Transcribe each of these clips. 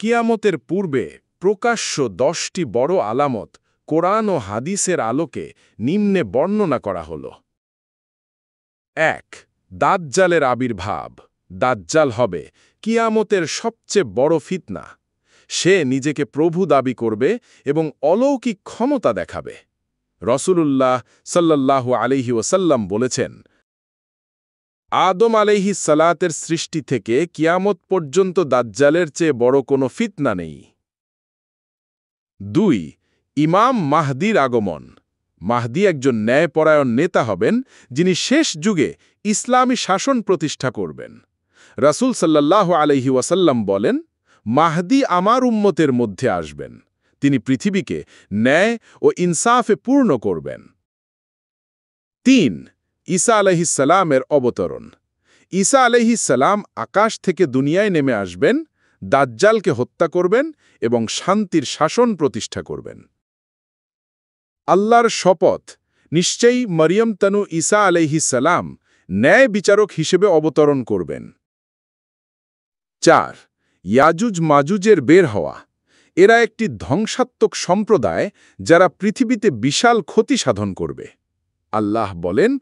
কিয়ামতের পূর্বে প্রকাশ্য 10টি বড় আলামত কোরআন ও হাদিসের আলোকে নিম্নে বর্ণনা করা হল। 1. দাজ্জালের আবির্ভাব। দাজ্জাল হবে কিয়ামতের সবচেয়ে বড় ফিতনা। সে নিজেকে প্রভু দাবি করবে এবং অলৌকিক ক্ষমতা দেখাবে। রাসূলুল্লাহ সাল্লাল্লাহু আলাইহি ওয়াসাল্লাম বলেছেন, আদম আলাইহিস সালাতের সৃষ্টি থেকে কিয়ামত পর্যন্ত দাজ্জালের চেয়ে বড় কোনো ফিতনা নেই। 2. ইমাম মাহদির আগমন। মাহদি একজন ন্যায়পরায়ণ নেতা হবেন, যিনি শেষ যুগে ইসলামী শাসন প্রতিষ্ঠা করবেন। রাসূল সাল্লাল্লাহু আলাইহি ওয়াসাল্লাম বলেন, মাহদি আমার উম্মতের মধ্যে আসবেন। তিনি পৃথিবীকে ন্যায় ও ইনসাফে পূর্ণ করবেন। 3. ঈসা আলাইহিস সালামের অবতরণ। ঈসা আলাইহিস সালাম আকাশ থেকে দুনিয়ায় নেমে আসবেন, দাজ্জালকে হত্যা করবেন এবং শান্তির শাসন প্রতিষ্ঠা করবেন। আল্লাহর শপথ, নিশ্চয়ই মরিয়ম তনু ঈসা আলাইহিস সালাম ন্যায় বিচারক হিসেবে অবতরণ করবেন। 4. ইয়াজুজ মাজুজের বের হওয়া। এরা একটি ধ্বংসাত্মক সম্প্রদায়, যারা পৃথিবীতে বিশাল ক্ষতি সাধন করবে। আল্লাহ বলেন,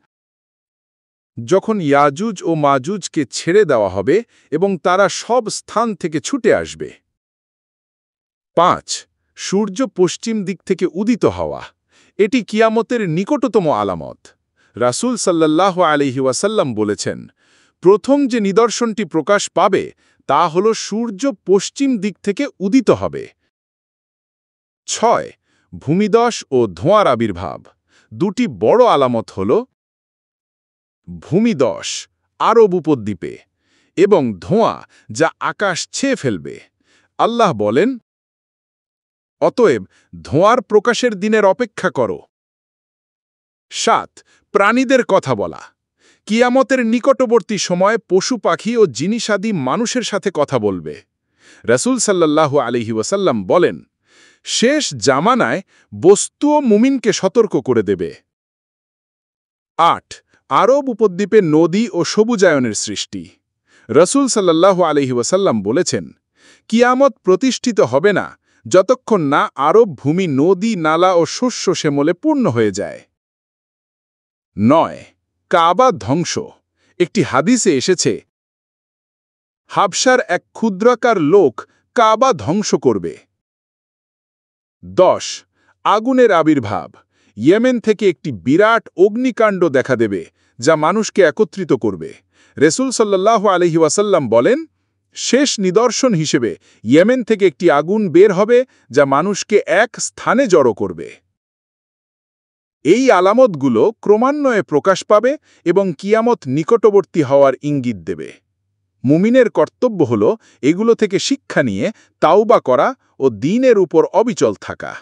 যখন ইয়াজুজ ও মাজুজকে ছেড়ে দেওয়া হবে এবং তারা সব স্থান থেকে ছুটে আসবে। 5. সূর্য পশ্চিম দিক থেকে উদিত হওয়া। এটি কিয়ামতের নিকটতম আলামত। রাসূল সাল্লাল্লাহু আলাইহি ওয়াসাল্লাম বলেছেন, প্রথম যে নিদর্শনটি প্রকাশ পাবে তা হল সূর্য পশ্চিম দিক থেকে উদিত হবে। 6. ভূমিধস ও ধোঁয়ার আবির্ভাব। দুটি বড় আলামত হল ভূমিধস আরব উপদ্বীপে এবং ধোঁয়া, যা আকাশ ছেয়ে ফেলবে। আল্লাহ বলেন, অতএব ধোঁয়ার প্রকাশের দিনের অপেক্ষা করো। 7. প্রাণীদের কথা বলা। কিয়ামতের নিকটবর্তী সময়ে পশু পাখি ও জিনিসাদি মানুষের সাথে কথা বলবে। রাসূল সাল্লাল্লাহু আলাইহি ওয়াসাল্লাম বলেন, শেষ জামানায় বস্তুও মুমিনকে সতর্ক করে দেবে। 8. আরব উপদ্বীপে নদী ও সবুজায়নের সৃষ্টি। রাসূল সাল্লাল্লাহু আলাইহি ওয়াসাল্লাম বলেছেন, কিয়ামত প্রতিষ্ঠিত হবে না যতক্ষণ না আরব ভূমি নদী, নালা ও শস্য শ্যামলে পূর্ণ হয়ে যায়। 9. কাবা ধ্বংস। একটি হাদিসে এসেছে, হাবশার এক ক্ষুদ্রাকার লোক কাবা ধ্বংস করবে। 10. আগুনের আবির্ভাব। ইয়েমেন থেকে একটি বিরাট অগ্নিকাণ্ড দেখা দেবে, যা মানুষকে একত্রিত করবে। রাসূল সাল্লাল্লাহু আলাইহি ওয়াসাল্লাম বলেন, শেষ নিদর্শন হিসেবে ইয়েমেন থেকে একটি আগুন বের হবে, যা মানুষকে এক স্থানে জড়ো করবে। এই আলামতগুলো ক্রমান্বয়ে প্রকাশ পাবে এবং কিয়ামত নিকটবর্তী হওয়ার ইঙ্গিত দেবে। মুমিনের কর্তব্য হল এগুলো থেকে শিক্ষা নিয়ে তাওবা করা ও দ্বীনের উপর অবিচল থাকা।